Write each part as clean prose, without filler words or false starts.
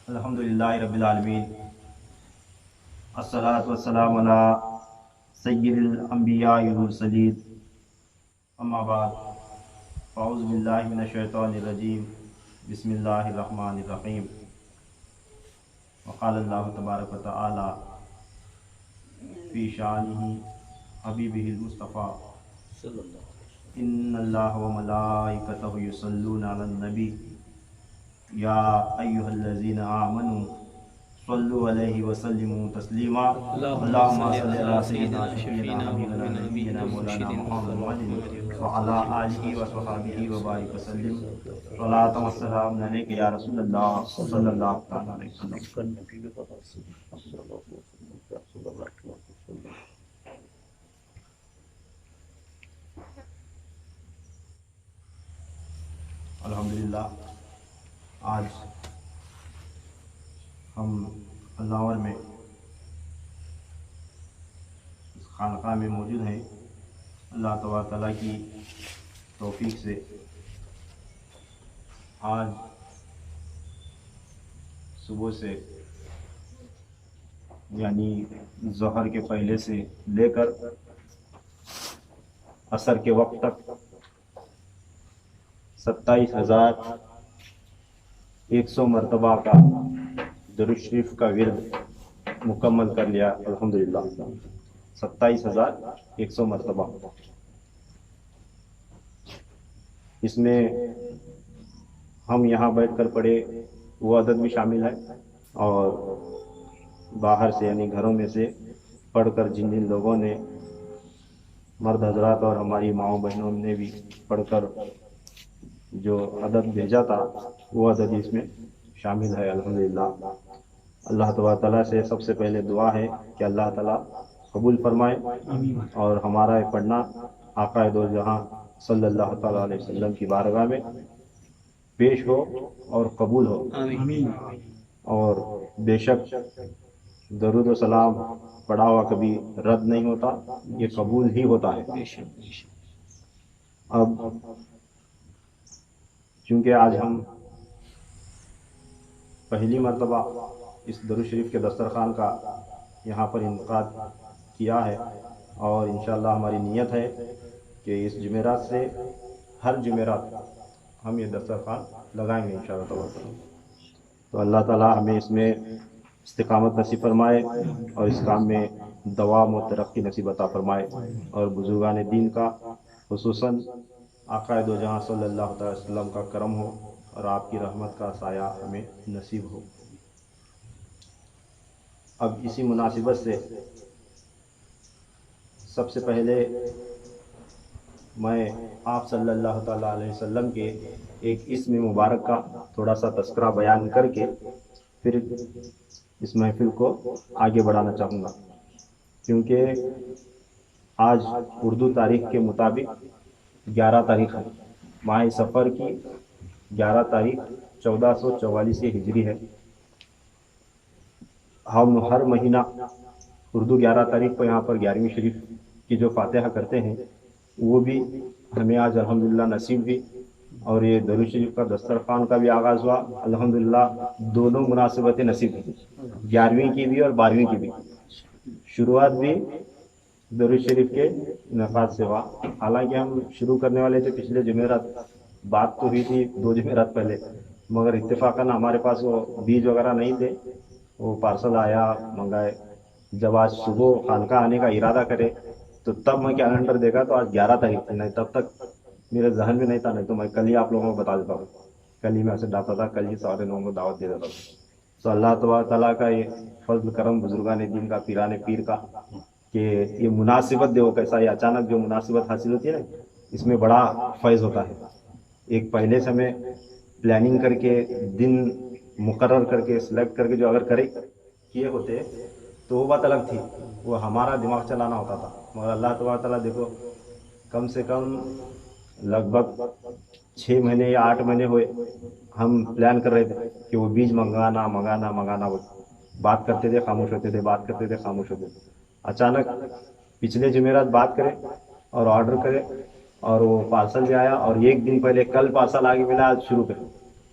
الحمدللہ رب العالمین، الصلاۃ والسلام علی سید الانبیاء والمرسلین، اما بعد، اعوذ باللہ من الشیطان الرجیم، بسم اللہ الرحمن الرحیم۔ وقال اللہ تبارک وتعالی فی شانہ حبیبہ المصطفیٰ ان اللہ وملائکتہ یصلون علی النبی یا ایھا الذین آمنوا صلوا علیہ وسلموا تسلیما اللہم صل علی سیدنا شفیعنا حبیبنا نبینا مولانا محمد وعلی آلہ وصحبہ وبارک وسلم صلاۃ و سلام علیک یا رسول اللہ صلی اللہ تعالی علیہ وسلم۔ الحمدللہ آج ہم اللہ میں اس خانقاہ میں موجود ہیں۔ اللہ تبارک تعالیٰ کی توفیق سے آج صبح سے یعنی ظہر کے پہلے سے لے کر عصر کے وقت تک 27,100 مرتبہ کا درود شریف کا ورد مکمل کر لیا الحمدللہ۔ 27,100 مرتبہ۔ اس میں ہم یہاں بیٹھ کر پڑھے وہ عدد بھی شامل ہے، اور باہر سے یعنی گھروں میں سے پڑھ کر جن جن لوگوں نے، مرد حضرات اور ہماری ماؤں بہنوں نے بھی پڑھ کر جو عدد بھیجا تھا وہ عدد اس میں شامل ہے الحمدللہ۔ اللہ تبارک تعالیٰ سے سب سے پہلے دعا ہے کہ اللہ تعالیٰ قبول فرمائے اور ہمارا یہ پڑھنا آقا دو جہاں صلی اللہ تعالیٰ علیہ وسلم کی بارگاہ میں پیش ہو اور قبول ہو، اور بے شک درود و سلام پڑھا ہوا کبھی رد نہیں ہوتا، یہ قبول ہی ہوتا ہے۔ اب چونکہ آج ہم پہلی مرتبہ اس درود شریف کے دسترخوان کا یہاں پر انعقاد کیا ہے، اور انشاءاللہ ہماری نیت ہے کہ اس جمعرات سے ہر جمعرات ہم یہ دسترخوان لگائیں گے انشاءاللہ تعالیٰ۔ تو اللہ تعالیٰ ہمیں اس میں استقامت نصیب فرمائے اور اس کام میں دوام و ترقی نصیب عطا فرمائے، اور بزرگان دین کا خصوصاً آقا دو جہاں صلی اللہ تعالی وسلم کا کرم ہو اور آپ کی رحمت کا سایہ ہمیں نصیب ہو۔ اب اسی مناسبت سے سب سے پہلے میں آپ صلی اللہ تعالی علیہ وسلم کے ایک اسم مبارک کا تھوڑا سا تذکرہ بیان کر کے پھر اس محفل کو آگے بڑھانا چاہوں گا، کیونکہ آج اردو تاریخ کے مطابق 11 تاریخ ہے، ماہ صفر کی 11 تاریخ 1444 ہجری ہے۔ ہم ہر مہینہ اردو 11 تاریخ کو یہاں پر 11ویں شریف کی جو فاتحہ کرتے ہیں وہ بھی ہمیں آج الحمدللہ نصیب ہوئی، اور یہ درود شریف کا دسترخوان کا بھی آغاز ہوا الحمدللہ۔ دونوں مناسبتیں نصیب ہوئی، 11ویں کی بھی اور 12ویں کی بھی۔ شروعات بھی درود شریف کے انعقاد سے ہوا، حالانکہ ہم شروع کرنے والے تھے پچھلے جمعرات، بات تو ہوئی تھی 2 جمعرات پہلے، مگر اتفاقاً ہمارے پاس وہ بیج وغیرہ نہیں تھے، وہ پارسل آیا منگائے۔ جب آج صبح خانقاہ آنے کا ارادہ کرے تو تب میں کیلنڈر دیکھا تو آج 11 تاریخ تھی، نہیں تب تک میرے ذہن میں نہیں تھا، نہیں تو میں کل ہی آپ لوگوں کو بتا دیتا ہوں، کل ہی میں ایسے ڈالتا تھا، کل ہی سارے لوگوں کو دعوت دے دیتا ہوں۔ تو اللہ تبارک تعالیٰ کا یہ فضل کرم بزرگان دین کا، پیران پیر کا، کہ یہ مناسبت دیکھو کیسا، یہ اچانک جو مناسبت حاصل ہوتی ہے نا، اس میں بڑا فیض ہوتا ہے۔ ایک پہلے سے ہمیں پلاننگ کر کے دن مقرر کر کے سلیکٹ کر کے جو اگر کیے ہوتے تو وہ بات الگ تھی، وہ ہمارا دماغ چلانا ہوتا تھا، مگر اللہ تبارک تعالیٰ دیکھو کم سے کم لگ بھگ 6 مہینے یا 8 مہینے ہوئے ہم پلان کر رہے تھے کہ وہ بیج منگانا، وہ بات کرتے تھے خاموش ہوتے تھے، بات کرتے تھے خاموش ہوتے تھے۔ اچانک پچھلے جمعرات بات کرے اور آرڈر کرے اور وہ پارسل بھی آیا، اور 1 دن پہلے کل پارسل آگے ملا، آج شروع کرے،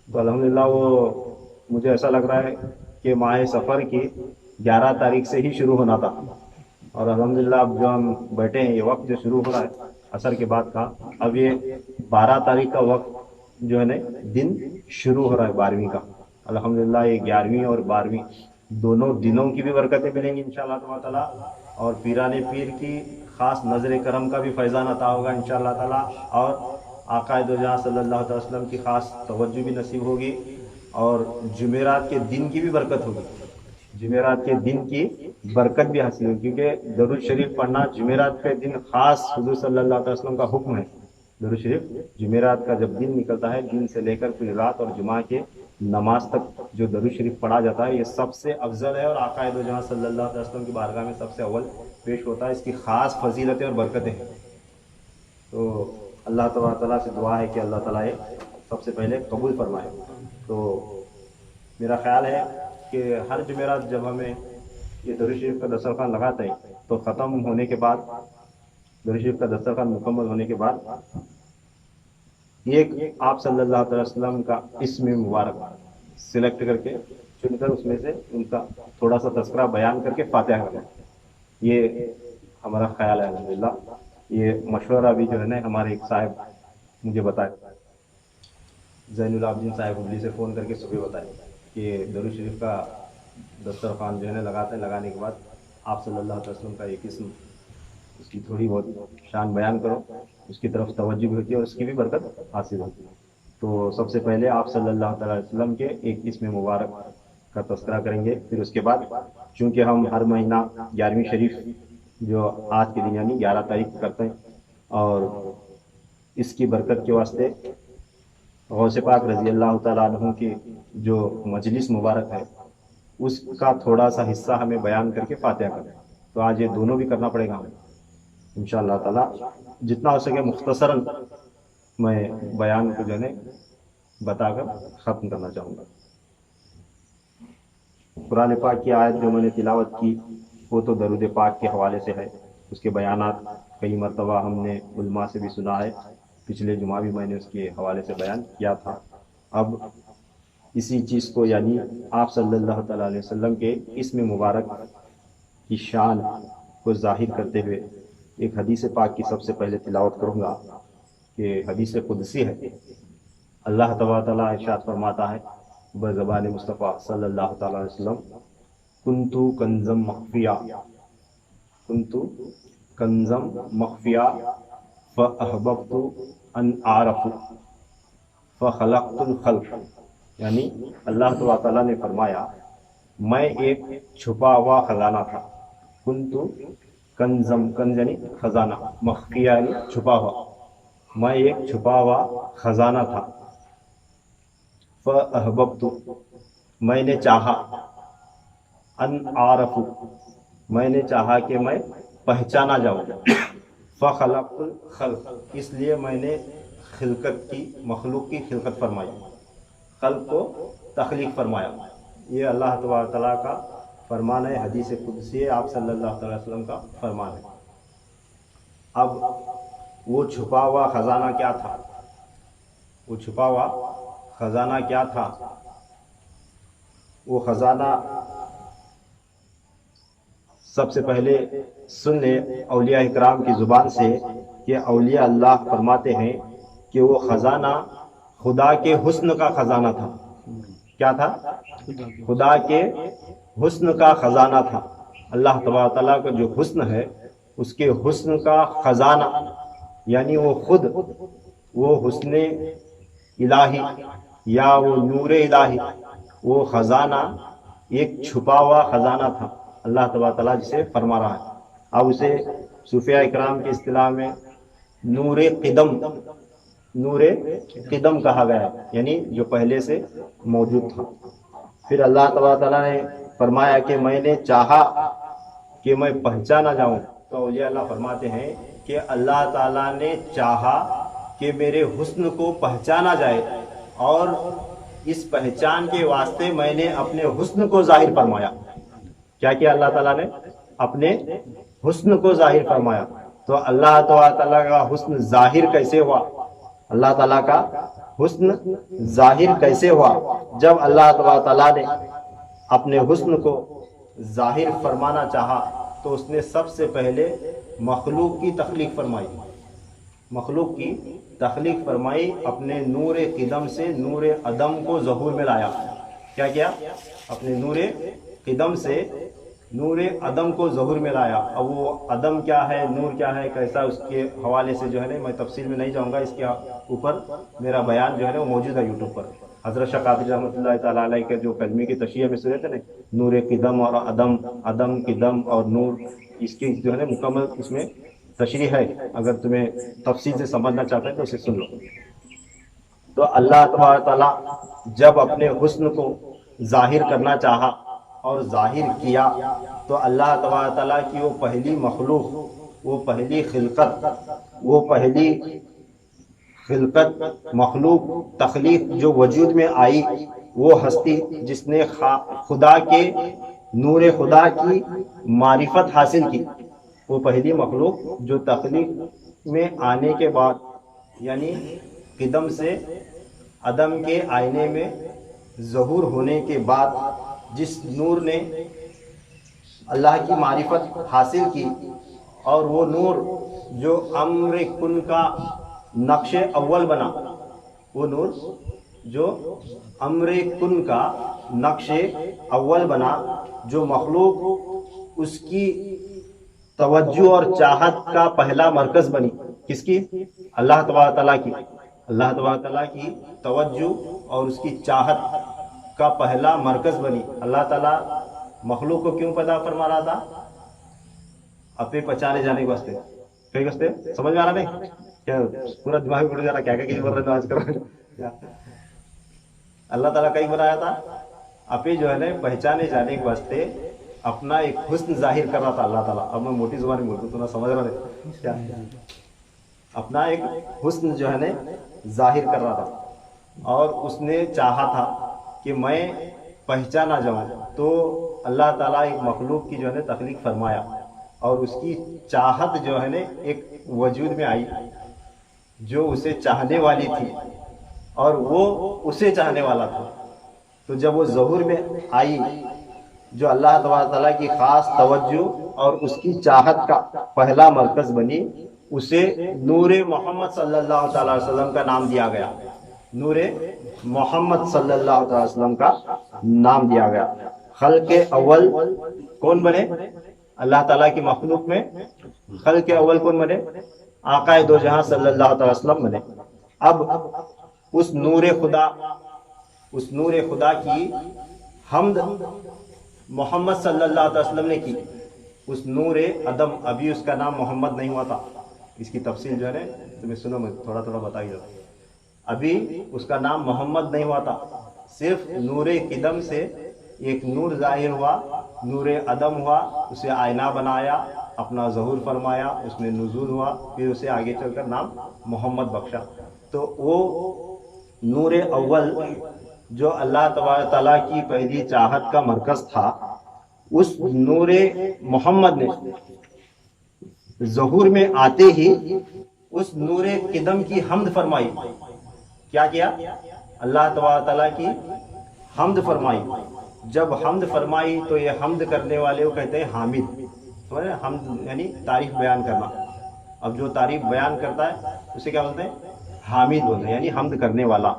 تو الحمدللہ وہ مجھے ایسا لگ رہا ہے کہ ماہ سفر کی 11 تاریخ سے ہی شروع ہونا تھا، اور الحمدللہ اب جو ہم بیٹھے ہیں یہ وقت جو شروع ہو رہا ہے عصر کے بعد کا، اب یہ 12 تاریخ کا وقت جو ہے نا دن شروع ہو رہا ہے 12ویں کا۔ الحمدللہ یہ 11ویں اور 12ویں دونوں دنوں کی بھی برکتیں ملیں گی انشاءاللہ تعالیٰ، اور پیران پیر کی خاص نظر کرم کا بھی فیضان عطا ہوگا انشاءاللہ تعالیٰ، اور آقا دو جہاں صلی اللہ علیہ وسلم کی خاص توجہ بھی نصیب ہوگی، اور جمعرات کے دن کی بھی برکت ہوگی، جمعرات کے دن کی برکت بھی حاصل ہوگی، کیونکہ درود شریف پڑھنا جمعرات کے دن خاص حضور صلی اللہ علیہ وسلم کا حکم ہے۔ درود شریف جمعرات کا جب دن نکلتا ہے، دن سے لے کر پوری رات اور جمعہ کے نماز تک جو درود شریف پڑھا جاتا ہے یہ سب سے افضل ہے، اور آقا دو جہاں صلی اللہ علیہ وسلم کی بارگاہ میں سب سے اول پیش ہوتا ہے، اس کی خاص فضیلتیں اور برکتیں ہیں۔ تو اللہ تبارک تعالیٰ سے دعا ہے کہ اللہ تعالیٰ یہ سب سے پہلے قبول فرمائے۔ تو میرا خیال ہے کہ ہر جمعرات جب ہمیں یہ درود شریف کا دسترخوان لگاتے ہیں تو ختم ہونے کے بعد، درود شریف کا دسترخوان مکمل ہونے کے بعد، ایک آپ صلی اللہ علیہ وسلم کا اسم مبارک سلیکٹ کر کے چن کر اس میں سے ان کا تھوڑا سا تذکرہ بیان کر کے فاتحہ کرنا، یہ ہمارا خیال ہے۔ الحمدللہ یہ مشورہ بھی جو ہے نا ہمارے ایک صاحب مجھے بتائے، زین العابدین صاحب ہبلی سے فون کر کے صبح بتائے کہ درود شریف کا دسترخوان جو ہے نا لگاتے ہیں، لگانے کے بعد آپ صلی اللہ علیہ وسلم کا ایک اسم، اس کی تھوڑی بہت شان بیان کرو، اس کی طرف توجہ بھی ہوتی ہے اور اس کی بھی برکت حاصل ہوتی ہے۔ تو سب سے پہلے آپ صلی اللہ تعالیٰ علیہ وسلم کے ایک اسم مبارک کا تذکرہ کریں گے، پھر اس کے بعد چونکہ ہم ہر مہینہ 11ویں شریف جو آج کے دن یعنی 11 تاریخ کو کرتے ہیں، اور اس کی برکت کے واسطے غوث پاک رضی اللہ تعالیٰ عنہ کی جو مجلس مبارک ہے اس کا تھوڑا سا حصہ ہمیں بیان کر کے فاتحہ کریں، تو آج یہ دونوں بھی کرنا پڑے گا ہمیں انشاءاللہ تعالیٰ۔ جتنا ہو سکے مختصراً میں بیان کو جو ہے بتا کر ختم کرنا چاہوں گا۔ قرآن پاک کی آیت جو میں نے تلاوت کی وہ تو درود پاک کے حوالے سے ہے، اس کے بیانات کئی مرتبہ ہم نے علماء سے بھی سنا ہے، پچھلے جمعہ بھی میں نے اس کے حوالے سے بیان کیا تھا۔ اب اسی چیز کو یعنی آپ صلی اللہ تعالیٰ علیہ وسلم کے اسم مبارک کی شان کو ظاہر کرتے ہوئے ایک حدیث پاک کی سب سے پہلے تلاوت کروں گا، کہ حدیث قدسی ہے۔ اللہ تبارک تعالیٰ ارشاد فرماتا ہے بزبان مصطفیٰ صلی اللہ تعالیٰ علیہ وسلم، کنتو کنزم مخفیہ، کنتو کنزم مخفیہ فاحببت ان اعرف فخلقت الخلق، یعنی اللہ تبارک تعالیٰ نے فرمایا میں ایک چھپا ہوا خزانہ تھا، کنتو کنزم، کنز یعنی خزانہ، مخفیہ یعنی چھپا ہوا، میں ایک چھپا ہوا خزانہ تھا، فاحببت میں نے چاہا، ان اعرف میں نے چاہا کہ میں پہچانا جاؤں، فخلقت الخلق اس لیے میں نے خلقت کی، مخلوق کی خلقت فرمائی، خلق کو تخلیق فرمایا۔ یہ اللہ تبارک تعالیٰ کا فرمان ہے، حدیث قدسی ہے، آپ صلی اللہ علیہ وسلم کا فرمان ہے۔ اب وہ چھپا ہوا خزانہ کیا تھا؟ وہ چھپا ہوا خزانہ کیا تھا؟ وہ خزانہ سب سے پہلے سن لے اولیاء اکرام کی زبان سے کہ اولیاء اللہ فرماتے ہیں کہ وہ خزانہ خدا کے حسن کا خزانہ تھا۔ کیا تھا؟ خدا کے حسن کا خزانہ تھا۔ اللہ تبارک تعالیٰ کا جو حسن ہے اس کے حسن کا خزانہ، یعنی وہ خود وہ حسن الہی یا وہ نور الہی، وہ خزانہ ایک چھپا ہوا خزانہ تھا، اللہ تبارک تعالیٰ جسے فرما رہا ہے۔ اب اسے صوفیاء اکرام کی اصطلاح میں نور قدم، نور قدم کہا گیا ہے، یعنی جو پہلے سے موجود تھا۔ پھر اللہ تبارک تعالیٰ نے فرمایا کہ میں نے چاہا کہ میں پہچانا جاؤں، تو اولیاء اللہ فرماتے ہیں کہ اللہ تعالیٰ نے چاہا کہ میرے حسن کو پہچانا جائے، اور اس پہچان کے واسطے میں نے اپنے حسن کو ظاہر فرمایا۔ کیا کیا اللہ تعالیٰ نے؟ اپنے حسن کو ظاہر فرمایا۔ تو اللہ تعالیٰ کا حسن ظاہر کیسے ہوا؟ اللہ تعالیٰ کا حسن ظاہر کیسے ہوا؟ جب اللہ تبارک تعالیٰ نے اپنے حسن کو ظاہر فرمانا چاہا تو اس نے سب سے پہلے مخلوق کی تخلیق فرمائی، مخلوق کی تخلیق فرمائی، اپنے نور قدم سے نور عدم کو ظہور میں لایا۔ کیا کیا؟ اپنے نور قدم سے نور عدم کو ظہور میں لایا۔ اب وہ عدم کیا ہے، نور کیا ہے، کیسا، اس کے حوالے سے جو ہے نا میں تفصیل میں نہیں جاؤں گا، اس کے اوپر میرا بیان جو ہے نا وہ موجود ہے یوٹیوب پر۔ حضرت شاہ قادری رحمۃ اللہ تعالیٰ علیہ کے جو کلمی کی تشریح میں سنے تھے نا، نور قدم اور عدم، عدم قدم اور نور، اس کی جو ہے نا مکمل اس میں تشریح ہے، اگر تمہیں تفصیل سے سمجھنا چاہتے ہیں تو اسے سن لو۔ تو اللہ تبارک تعالیٰ جب اپنے حسن کو ظاہر کرنا چاہا اور ظاہر کیا تو اللہ تبارک تعالیٰ کی وہ پہلی مخلوق، وہ پہلی خلقت، وہ پہلی خلقت، مخلوق، تخلیق جو وجود میں آئی، وہ ہستی جس نے خدا کے نور خدا کی معرفت حاصل کی، وہ پہلی مخلوق جو تخلیق میں آنے کے بعد، یعنی قدم سے عدم کے آئینے میں ظہور ہونے کے بعد جس نور نے اللہ کی معرفت حاصل کی، اور وہ نور جو امر کن کا نقش اول بنا، وہ نور جو امر کن کا نقش اول بنا، جو مخلوق اس کی توجہ اور چاہت کا پہلا مرکز بنی، کس کی؟ اللہ تبارک تعالیٰ کی، اللہ تبارک تعالیٰ کی توجہ اور اس کی چاہت کا پہلا مرکز بنی۔ اللہ تعالیٰ مخلوق کو کیوں پیدا فرما رہا تھا؟ اپنے پہچانے جانے کے واسطے، کئی واسطے، سمجھ میں آ رہا نہیں کیا؟ پورا دماغ میں اڑ جا رہا، کیا کیا بول رہے آج کر۔ اللہ تعالیٰ کئی بنایا تھا؟ اپنے جو ہے نا پہچانے جانے کے واسطے اپنا ایک حسن ظاہر کر رہا تھا اللہ تعالیٰ۔ اب میں موٹی زبان میں بولتا ہوں، تو نہ سمجھ رہا نہیں کیا؟ اپنا ایک حسن جو ہے نا ظاہر کر رہا تھا، اور اس نے چاہا تھا کہ میں پہچانا جاؤں، تو اللہ تعالیٰ ایک مخلوق کی جو ہے نا تخلیق فرمایا، اور اس کی چاہت جو ہے نا ایک وجود میں آئی جو اسے چاہنے والی تھی، اور وہ اسے چاہنے والا تھا۔ تو جب وہ ظہور میں آئی، جو اللہ تبارک تعالیٰ کی خاص توجہ اور اس کی چاہت کا پہلا مرکز بنی، اسے نور محمد صلی اللہ تعالی وسلم کا نام دیا گیا، نور محمد صلی اللہ تعالی وسلم کا نام دیا گیا۔ خلق اول کون بنے؟ اللہ تعالیٰ کی مخلوق میں خلق اول کون بنے؟ آقا دو جہاں صلی اللہ تعالی وسلم بنے۔ اب اس نور خدا کی حمد محمد صلی اللہ علیہ وسلم نے کی۔ اس نور عدم، ابھی اس کا نام محمد نہیں ہوا تھا، اس کی تفصیل جو ہے نا تمہیں سنو، میں تھوڑا تھوڑا بتائی جاتا ہوں۔ ابھی اس کا نام محمد نہیں ہوا تھا، صرف نور قدم سے ایک نور ظاہر ہوا، نور عدم ہوا، اسے آئینہ بنایا، اپنا ظہور فرمایا، اس میں نزول ہوا، پھر اسے آگے چل کر نام محمد بخشا۔ تو وہ نور اول جو اللہ تبارک تعالیٰ کی پہلی چاہت کا مرکز تھا، اس نور محمد نے ظہور میں آتے ہی اس نور قدم کی حمد فرمائی۔ کیا اللہ تبارک تعالیٰ کی حمد فرمائی۔ جب حمد فرمائی تو یہ حمد کرنے والے کو کہتے ہیں حامد، حمد یعنی تعریف بیان کرنا۔ اب جو تعریف بیان کرتا ہے اسے کیا بولتے ہیں؟ حامد بولتے ہیں، یعنی حمد کرنے والا۔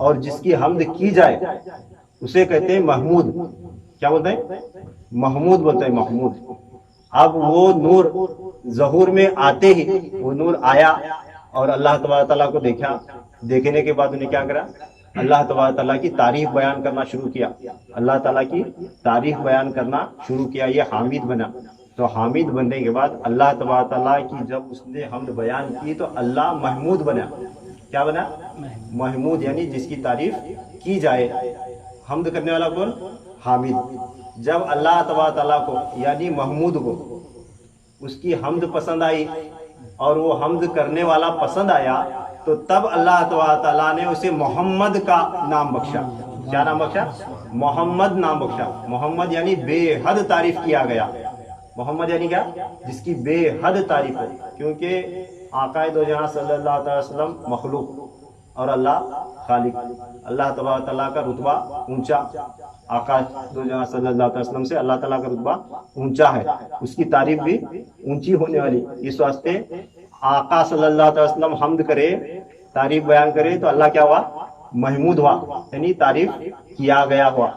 اور جس کی حمد کی جائے اسے کہتے ہیں محمود۔ کیا بولتے ہیں؟ محمود بولتے ہیں، محمود۔ اب وہ نور ظہور میں آتے ہی وہ نور آیا، اور اللہ تبارک تعالیٰ کو دیکھا، دیکھنے کے بعد انہیں کیا کرا؟ اللہ تبارک تعالیٰ کی تعریف بیان کرنا شروع کیا، اللہ تعالیٰ کی تعریف بیان کرنا شروع کیا، یہ حامد بنا۔ تو حامد بننے کے بعد اللہ تبارک تعالیٰ کی جب اس نے حمد بیان کی تو اللہ محمود بنا۔ کیا بنا؟ محمود، یعنی جس کی تعریف کی جائے۔ حمد کرنے والا کون؟ حامد۔ جب اللہ تبارک تعالیٰ کو یعنی محمود کو اس کی حمد پسند آئی اور وہ حمد کرنے والا پسند آیا، تو تب اللہ تبارک تعالیٰ نے اسے محمد کا نام بخشا۔ کیا نام بخشا؟ محمد نام بخشا۔ محمد یعنی بے حد تعریف کیا گیا۔ محمد یعنی کیا؟ جس کی بے حد تعریف ہو، کیونکہ آقا دو جہاں صلی اللہ علیہ وسلم مخلوق، اور اللہ خالق. اللہ تبارک تعالیٰ کا رتبہ اونچا، آقا دو جہاں صلی اللہ علیہ وسلم سے اللہ تعالیٰ کا رتبہ اونچا ہے، اس کی تعریف بھی اونچی ہونے والی. اس واسطے آقا صلی اللہ علیہ وسلم حمد کرے، تعریف بیان کرے تو اللہ کیا ہوا؟ محمود ہوا، یعنی تعریف کیا گیا ہوا.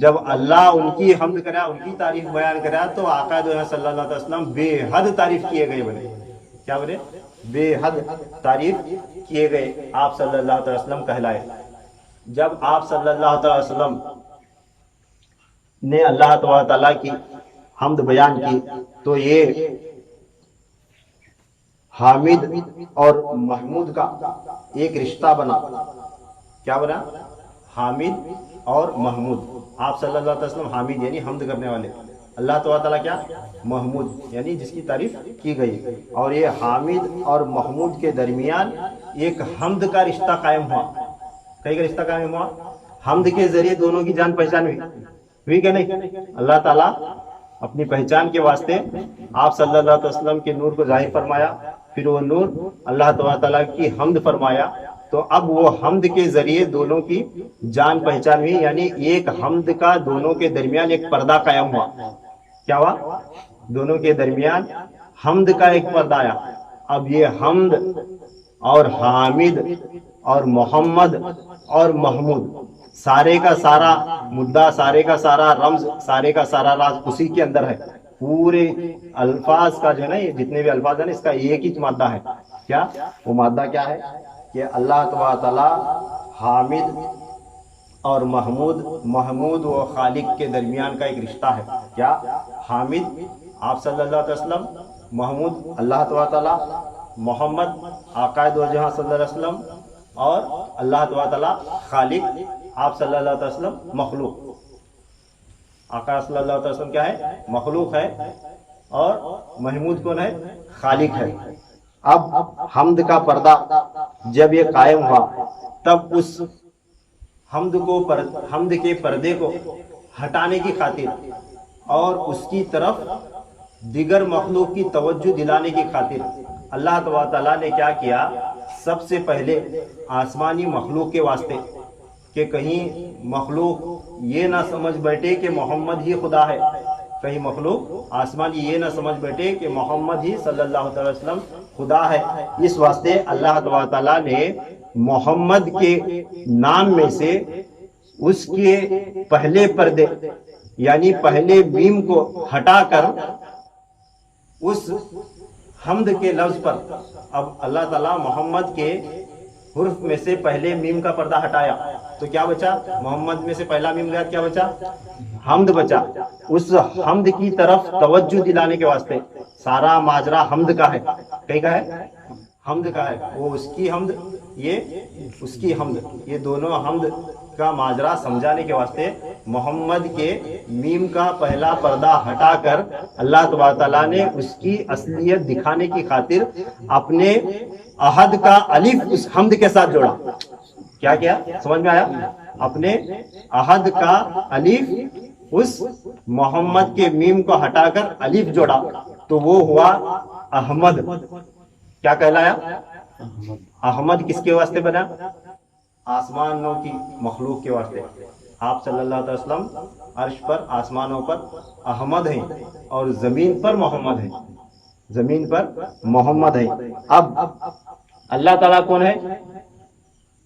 جب اللہ ان کی حمد کرا، ان کی تعریف بیان کرا، تو آقا دو جہاں صلی اللہ علیہ وسلم بے حد تعریف کیے گئے بنے. کیا بنے؟ بے حد تعریف کیے گئے، آپ صلی اللہ علیہ وسلم کہلائے. جب آپ صلی اللہ علیہ وسلم نے اللہ تعالیٰ کی حمد بیان کی تو یہ حامد اور محمود کا ایک رشتہ بنا. کیا بنا؟ حامد اور محمود. آپ صلی اللہ علیہ وسلم حامد یعنی حمد کرنے والے، اللہ تعالیٰ کیا؟ محمود یعنی جس کی تعریف کی گئی. اور یہ حامد اور محمود کے درمیان ایک حمد کا رشتہ قائم ہوا. کئی کا رشتہ قائم ہوا؟ حمد کے ذریعے دونوں کی جان پہچان ہوئی کہ نہیں؟ اللہ تعالیٰ اپنی پہچان کے واسطے آپ صلی اللہ علیہ وسلم کے نور کو ظاہر فرمایا، پھر وہ نور اللہ تعالیٰ کی حمد فرمایا. تو اب وہ حمد کے ذریعے دونوں کی جان پہچان ہوئی، یعنی ایک حمد کا دونوں کے درمیان ایک پردہ قائم ہوا. کیا ہوا؟ دونوں کے درمیان حمد کا ایک پردہ آیا. اب یہ حمد اور حامد اور محمد اور محمود، سارے کا سارا مدعا، سارے کا سارا رمز، سارے کا سارا راز اسی کے اندر ہے. پورے الفاظ کا جو ہے نا، یہ جتنے بھی الفاظ ہیں نا، اس کا ایک ہی مادہ ہے. کیا وہ مادہ کیا ہے؟ کہ اللہ تعالیٰ حامد اور محمود و خالق کے درمیان کا ایک رشتہ ہے. کیا؟ حامد آپ صلی اللہ علیہ وسلم، محمود اللہ تعالیٰ، محمد آقا دو جہاں صلی اللہ علیہ وسلم، اور اللہ تعالیٰ خالق آپ صلی اللہ علیہ وسلم مخلوق. آقا صلی اللہ علیہ وسلم کیا ہے؟ مخلوق ہے، اور محمود کون ہے؟ خالق ہے. اب حمد کا پردہ جب یہ قائم ہوا، تب اس حمد کے پردے کو ہٹانے کی خاطر اور اس کی طرف دیگر مخلوق کی توجہ دلانے کی خاطر اللہ تعالیٰ نے کیا کیا؟ سب سے پہلے آسمانی مخلوق کے واسطے، کہ کہیں مخلوق یہ نہ سمجھ بیٹھے کہ محمد ہی خدا ہے، کہیں مخلوق آسمانی یہ نہ سمجھ بیٹھے کہ محمد ہی صلی اللہ علیہ وسلم خدا ہے. اس واسطے اللہ تعالیٰ نے محمد کے نام میں سے اس کے پہلے پردے یعنی پہلے میم کو ہٹا کر اس حمد کے لفظ پر اب اللہ تعالیٰ محمد کے حرف میں سے پہلے میم کا پردہ ہٹایا تو کیا بچا؟ محمد میں سے پہلا میم گیا، کیا بچا؟ حمد بچا. اس حمد کی طرف توجہ دلانے کے واسطے سارا ماجرا حمد کا ہے. کہیں کا ہے؟ حمد کا ہے. وہ اس کی حمد، یہ اس کی حمد، یہ دونوں حمد کا ماجرا سمجھانے کے واسطے محمد کے میم کا پہلا پردہ ہٹا کر اللہ تعالیٰ نے اس کی اصلیت دکھانے کی خاطر اپنے احد کا الف اس حمد کے ساتھ جوڑا. کیا کیا؟ سمجھ میں آیا؟ اپنے احد کا الف اس محمد کے میم کو ہٹا کر الف جوڑا تو وہ ہوا احمد. کیا کہلایا؟ احمد. کس کے واسطے بنا؟ آسمانوں کی مخلوق کے واسطے. آپ صلی اللہ علیہ وسلم عرش پر، آسمانوں پر احمد ہیں اور زمین پر محمد ہیں. زمین پر محمد ہیں. اب اللہ تعالیٰ کون ہے؟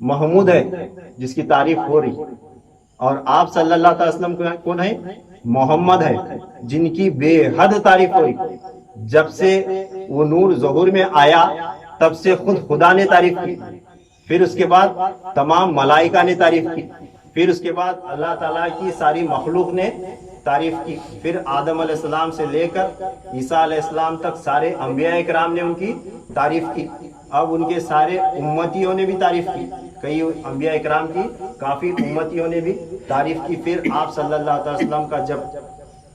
محمود ہے جس کی تعریف ہو رہی، اور آپ صلی اللہ علیہ وسلم کون ہے؟ محمد ہے جن کی بے حد تعریف ہوئی. جب سے وہ نور ظہور میں آیا تب سے خود خدا نے تعریف کی، پھر اس کے بعد تمام ملائکہ نے تعریف کی، پھر اس کے بعد اللہ تعالیٰ کی ساری مخلوق نے تعریف کی، پھر آدم علیہ السلام سے لے کر عیسیٰ علیہ السلام تک سارے انبیاء کرام نے ان کی تعریف کی. اب ان کے سارے امتیوں نے بھی تعریف کی، کئی انبیاء کرام کی کافی امتیوں نے بھی تعریف کی. پھر آپ صلی اللہ علیہ وسلم کا جب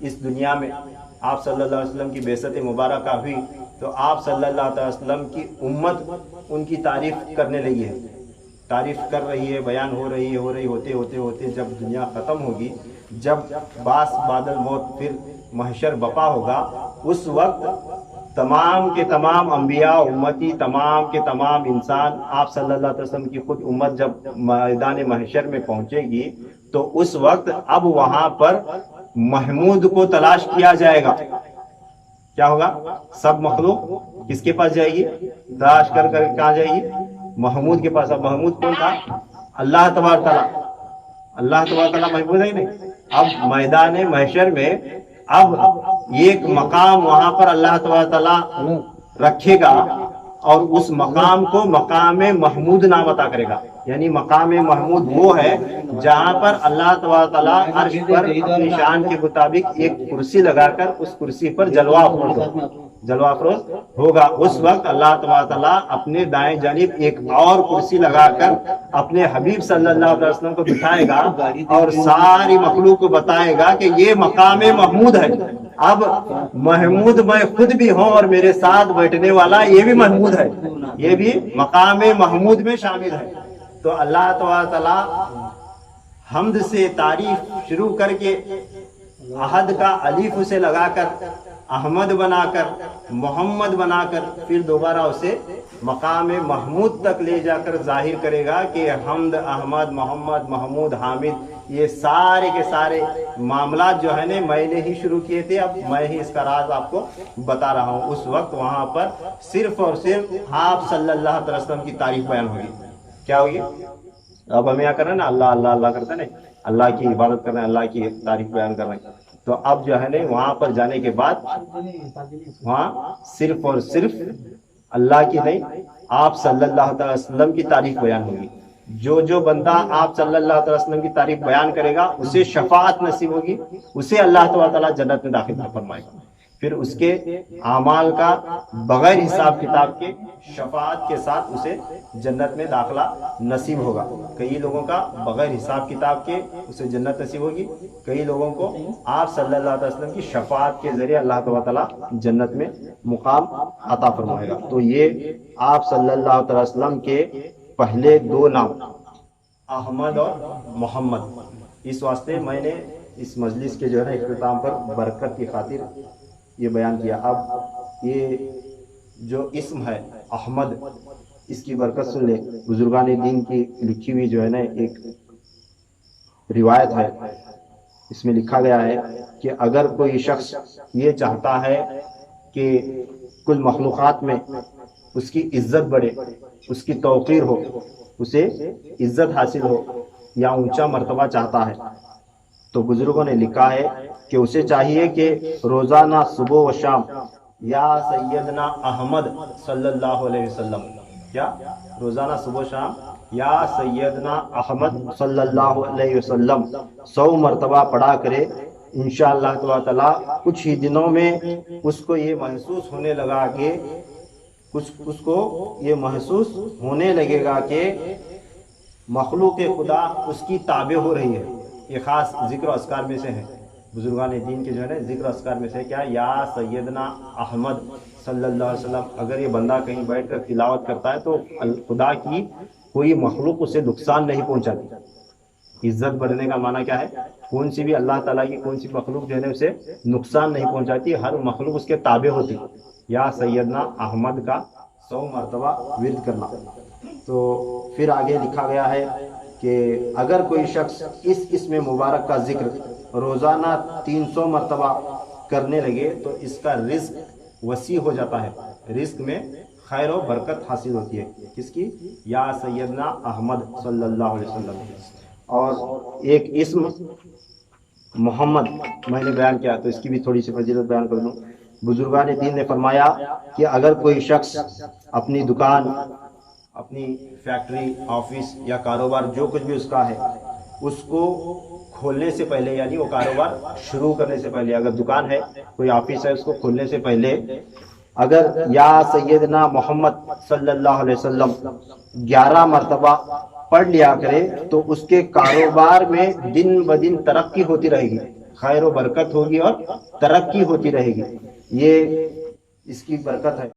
اس دنیا میں آپ صلی اللہ علیہ وسلم کی بعثت مبارکہ ہوئی تو آپ صلی اللہ علیہ وسلم کی امت ان کی تعریف کرنے لگی ہے، تعریف کر رہی ہے، بیان ہو رہی ہوتے جب دنیا ختم ہوگی، جب بعد الموت پھر محشر بپا ہوگا، اس وقت تمام کے تمام انبیاء امتی، تمام کے تمام انسان، آپ صلی اللہ علیہ وسلم کی خود امت جب میدان محشر میں پہنچے گی تو اس وقت اب وہاں پر محمود کو تلاش کیا جائے گا. کیا ہوگا؟ سب مخلوق کس کے پاس جائے گی؟ تلاش کر کر کہاں جائے گی؟ محمود کے پاس. اب محمود کون تھا؟ اللہ تبارک تعالیٰ. اللہ تبارک تعالیٰ محمود ہے ہی نہیں. اب میدان محشر میں اب ایک مقام وہاں پر اللہ تبارک تعالیٰ رکھے گا اور اس مقام کو مقام محمود نام عطا کرے گا. یعنی مقام محمود وہ ہے جہاں پر اللہ تبارک تعالیٰ عرش پر اپنی شان کے مطابق ایک کرسی لگا کر اس کرسی پر جلوہ افروز ہوگا. اس وقت اللہ تبارک تعالیٰ اپنے دائیں جانب ایک اور کرسی لگا کر اپنے حبیب صلی اللہ علیہ وسلم کو بٹھائے گا اور ساری مخلوق کو بتائے گا کہ یہ مقام محمود ہے. اب محمود میں خود بھی ہوں اور میرے ساتھ بیٹھنے والا یہ بھی محمود ہے، یہ بھی مقام محمود میں شامل ہے. تو اللہ تعالیٰ حمد سے تعریف شروع کر کے احد کا الف اسے لگا کر احمد بنا کر محمد بنا کر پھر دوبارہ اسے مقام محمود تک لے جا کر ظاہر کرے گا کہ حمد، احمد، محمد، محمود، حامد، یہ سارے کے سارے معاملات جو ہے نا میں نے ہی شروع کیے تھے، اب میں ہی اس کا راز آپ کو بتا رہا ہوں. اس وقت وہاں پر صرف اور صرف آپ صلی اللہ علیہ وسلم کی تعریف بیان ہوگی. کیا ہوگی؟ اب ہمیں کیا کرنا ہے نا، اللہ اللہ اللہ کرتے نا، اللہ کی عبادت کرنا ہے، اللہ کی تعریف بیان کرنا ہے. تو اب جو ہے نا وہاں پر جانے کے بعد وہاں صرف اور صرف اللہ کی نہیں، آپ صلی اللہ علیہ وسلم کی تعریف بیان ہوگی. جو بندہ آپ صلی اللہ علیہ وسلم کی تعریف بیان کرے گا اسے شفاعت نصیب ہوگی، اسے اللہ تعالیٰ جنت میں داخل فرمائے گا. پھر اس کے اعمال کا بغیر حساب کتاب کے شفاعت کے ساتھ اسے جنت میں داخلہ نصیب ہوگا. کئی لوگوں کا بغیر حساب کتاب کے اسے جنت نصیب ہوگی، کئی لوگوں کو آپ صلی اللہ علیہ وسلم کی شفاعت کے ذریعے اللہ تعالیٰ جنت میں مقام عطا فرمائے گا. تو یہ آپ صلی اللہ علیہ وسلم کے پہلے دو نام احمد اور محمد. اس واسطے میں نے اس مجلس کے جو ہے نا اختتام پر برکت کی خاطر یہ بیان کیا. اب یہ جو اسم ہے احمد، اس کی برکت سن لے. بزرگان دین کی لکھی ہوئی جو ہے نا ایک روایت ہے، اس میں لکھا گیا ہے کہ اگر کوئی شخص یہ چاہتا ہے کہ کل مخلوقات میں اس کی عزت بڑھے، اس کی توقیر ہو، اسے عزت حاصل ہو یا اونچا مرتبہ چاہتا ہے، تو بزرگوں نے لکھا ہے کہ اسے چاہیے کہ روزانہ صبح و شام یا سیدنا احمد صلی اللہ علیہ وسلم، کیا روزانہ صبح و شام یا سیدنا احمد صلی اللہ علیہ وسلم 100 مرتبہ پڑھا کرے. انشاءاللہ تعالیٰ کچھ ہی دنوں میں اس کو یہ محسوس ہونے لگا کہ اس کو یہ محسوس ہونے لگے گا کہ مخلوق خدا اس کی تابع ہو رہی ہے. یہ خاص ذکر و اذکار میں سے ہے، بزرگان دین کے جو ہے نا ذکر و اذکار میں سے کیا یا سیدنا احمد صلی اللہ علیہ وسلم. اگر یہ بندہ کہیں بیٹھ کر تلاوت کرتا ہے تو خدا کی کوئی مخلوق اسے نقصان نہیں پہنچاتی. عزت بڑھنے کا معنی کیا ہے؟ کون سی بھی اللہ تعالیٰ کی کون سی مخلوق جو ہے نا اسے نقصان نہیں پہنچاتی، ہر مخلوق اس کے تابع ہوتی. یا سیدنا احمد کا 100 مرتبہ ورد کرنا. تو پھر آگے لکھا گیا ہے کہ اگر کوئی شخص اس اسم مبارک کا ذکر روزانہ 300 مرتبہ کرنے لگے تو اس کا رزق وسیع ہو جاتا ہے، رزق میں خیر و برکت حاصل ہوتی ہے. کس کی؟ یا سیدنا احمد صلی اللہ علیہ وسلم. اور ایک اسم محمد میں نے بیان کیا تو اس کی بھی تھوڑی سی فضیلت بیان کر دوں. بزرگان دین نے فرمایا کہ اگر کوئی شخص اپنی دکان، اپنی فیکٹری، آفس یا کاروبار جو کچھ بھی اس کا ہے، اس کو کھولنے سے پہلے، یعنی وہ کاروبار شروع کرنے سے پہلے، اگر دکان ہے، کوئی آفس ہے، اس کو کھولنے سے پہلے اگر یا سیدنا محمد صلی اللہ علیہ وسلم 11 مرتبہ پڑھ لیا کرے تو اس کے کاروبار میں دن بدن ترقی ہوتی رہے گی، خیر و برکت ہوگی اور ترقی ہوتی رہے گی. یہ اس کی برکت ہے.